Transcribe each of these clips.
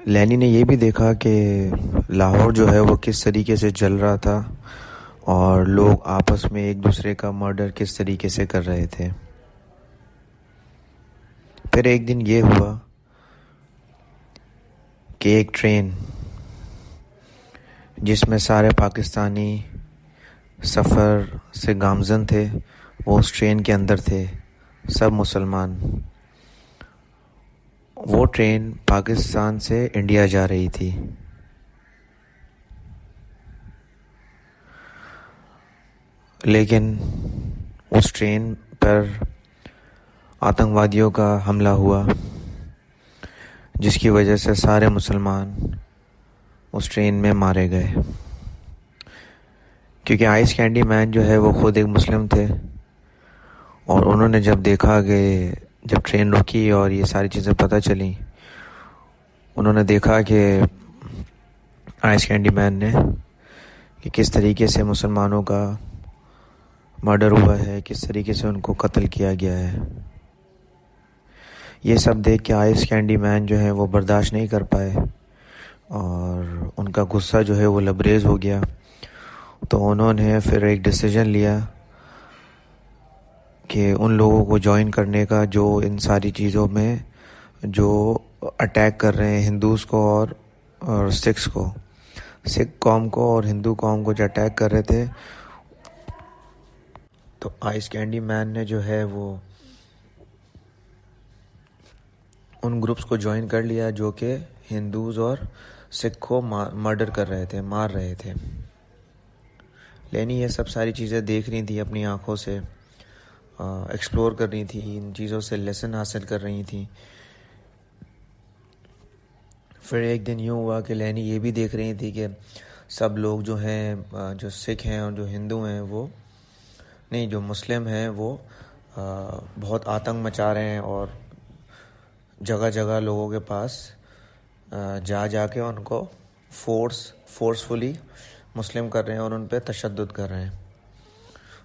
لینی نے یہ بھی دیکھا کہ لاہور جو ہے وہ کس طریقے سے جل رہا تھا اور لوگ آپس میں ایک دوسرے کا مرڈر کس طریقے سے کر رہے تھے۔ پھر ایک دن یہ ہوا کہ ایک ٹرین جس میں سارے پاکستانی سفر سے گامزن تھے، وہ اس ٹرین کے اندر تھے، سب مسلمان۔ وہ ٹرین پاکستان سے انڈیا جا رہی تھی، لیکن اس ٹرین پر آتنکوادیوں کا حملہ ہوا، جس کی وجہ سے سارے مسلمان اس ٹرین میں مارے گئے۔ کیونکہ آئس کینڈی مین جو ہے وہ خود ایک مسلم تھے، اور انہوں نے جب دیکھا کہ جب ٹرین رکی اور یہ ساری چیزیں پتہ چلیں، انہوں نے دیکھا کہ آئس کینڈی مین نے کہ کس طریقے سے مسلمانوں کا مرڈر ہوا ہے، کس طریقے سے ان کو قتل کیا گیا ہے۔ یہ سب دیکھ کے آئس کینڈی مین جو ہے وہ برداشت نہیں کر پائے، اور ان کا غصہ جو ہے وہ لبریز ہو گیا۔ تو انہوں نے پھر ایک ڈیسیجن لیا کہ ان لوگوں کو جوائن کرنے کا جو ان ساری چیزوں میں جو اٹیک کر رہے ہیں ہندوز کو اور سکھ قوم کو اور ہندو قوم کو جو اٹیک کر رہے تھے۔ تو آئس کینڈی مین نے جو ہے وہ ان گروپس کو جوائن کر لیا جو کہ ہندوز اور سکھ کو مرڈر کر رہے تھے، مار رہے تھے۔ لینی یہ سب ساری چیزیں دیکھ رہی تھی، اپنی آنکھوں سے ایکسپلور کر رہی تھی، ان چیزوں سے لیسن حاصل کر رہی تھی۔ پھر ایک دن یوں ہوا کہ لینی یہ بھی دیکھ رہی تھی کہ سب لوگ جو ہیں، جو سکھ ہیں اور جو ہندو ہیں، وہ نہیں، جو مسلم ہیں وہ بہت آتنک مچا رہے ہیں، اور جگہ جگہ لوگوں کے پاس جا کے ان کو فورسفلی مسلم کر رہے ہیں اور ان پہ تشدد کر رہے ہیں۔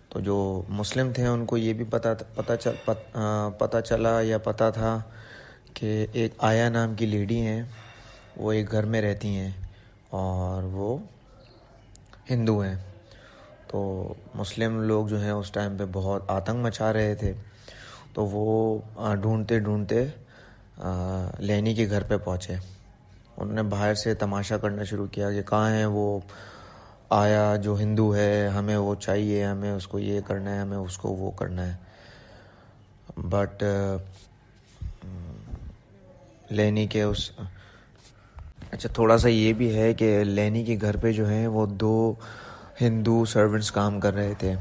تو جو مسلم تھے ان کو یہ بھی پتہ چلا یا پتہ تھا کہ ایک آیا نام کی لیڈی ہیں، وہ ایک گھر میں رہتی ہیں اور وہ ہندو ہیں۔ تو مسلم لوگ جو ہیں اس ٹائم پہ بہت آتنک مچا رہے تھے، تو وہ ڈھونڈتے لینی کے گھر پہ پہنچے۔ انہوں نے باہر سے تماشا کرنا شروع کیا کہ کہاں ہے وہ آیا جو ہندو ہے، ہمیں وہ چاہیے، ہمیں اس کو یہ کرنا ہے، ہمیں اس کو وہ کرنا ہے۔ بٹ لینی کے اچھا تھوڑا سا یہ بھی ہے کہ لینی کے گھر پہ جو ہیں وہ 2 ہندو سرونٹس کام کر رہے تھے۔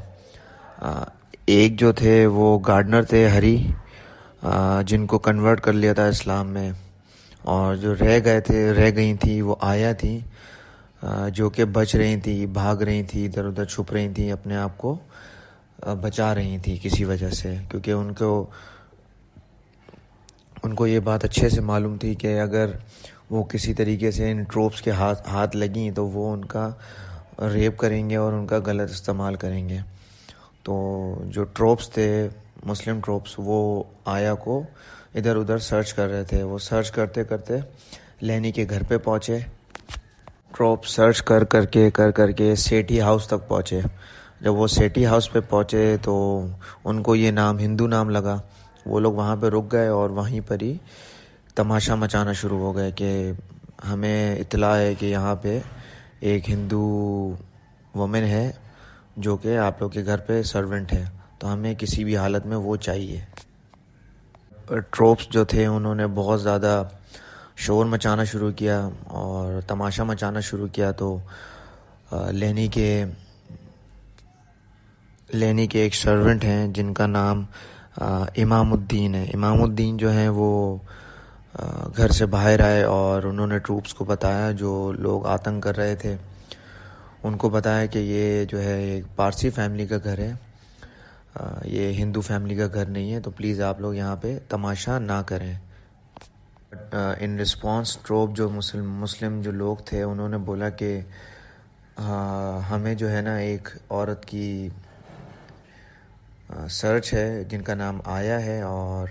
ایک جو تھے وہ گارڈنر تھے، ہری، جن کو کنورٹ کر لیا تھا اسلام میں، اور جو رہ گئی تھی وہ آیا تھی، جو کہ بچ رہی تھی، بھاگ رہی تھی، ادھر ادھر چھپ رہی تھی، اپنے آپ کو بچا رہی تھی کسی وجہ سے، کیونکہ ان کو یہ بات اچھے سے معلوم تھی کہ اگر وہ کسی طریقے سے ان ٹروپس کے ہاتھ لگیں تو وہ ان کا ریپ کریں گے اور ان کا غلط استعمال کریں گے۔ تو جو ٹروپس تھے، مسلم ٹروپس، وہ آیا کو ادھر ادھر سرچ کر رہے تھے۔ وہ سرچ کرتے کرتے لینی کے گھر پہ پہنچے۔ ٹروپ سرچ کر کے سیٹھی ہاؤس تک پہنچے۔ جب وہ سیٹھی ہاؤس پہ پہنچے تو ان کو یہ نام ہندو نام لگا۔ وہ لوگ وہاں پہ رک گئے اور وہیں پر ہی تماشا مچانا شروع ہو گئے کہ ہمیں اطلاع ہے کہ یہاں پہ ایک ہندو وومن ہے جو کہ آپ لوگ کے گھر پہ سرونٹ ہے، تو ہمیں کسی بھی حالت میں وہ چاہیے۔ ٹروپس جو تھے انہوں نے بہت زیادہ شور مچانا شروع کیا اور تماشا مچانا شروع کیا۔ تو لینی کے ایک سرونٹ ہیں جن کا نام امام الدین ہے۔ امام الدین جو ہیں وہ گھر سے باہر آئے اور انہوں نے ٹروپس کو بتایا، جو لوگ آتنک کر رہے تھے ان کو بتایا کہ یہ جو ہے ایک پارسی فیملی کا گھر ہے، یہ ہندو فیملی کا گھر نہیں ہے، تو پلیز آپ لوگ یہاں پہ تماشا نہ کریں۔ ان رسپانس ٹروپ جو مسلم جو لوگ تھے انہوں نے بولا کہ ہمیں جو ہے نا ایک عورت کی سرچ ہے جن کا نام آیا ہے، اور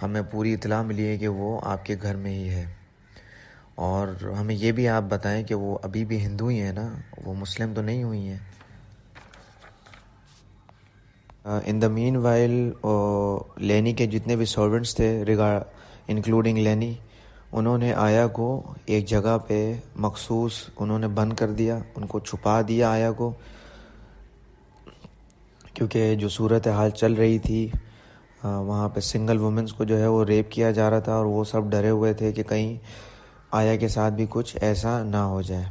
ہمیں پوری اطلاع ملی ہے کہ وہ آپ کے گھر میں ہی ہے، اور ہمیں یہ بھی آپ بتائیں کہ وہ ابھی بھی ہندو ہی ہیں نا، وہ مسلم تو نہیں ہوئی ہیں؟ ان دا مین وائل لینی کے جتنے بھی سرونٹس تھے انکلوڈنگ لینی، انہوں نے آیا کو ایک جگہ پہ مخصوص انہوں نے بند کر دیا، ان کو چھپا دیا آیا کو، کیونکہ جو صورت حال چل رہی تھی وہاں پہ سنگل وومنس کو جو ہے وہ ریپ کیا جا رہا تھا، اور وہ سب ڈرے ہوئے تھے کہ کہیں آیا کے ساتھ بھی کچھ ایسا نہ ہو جائے۔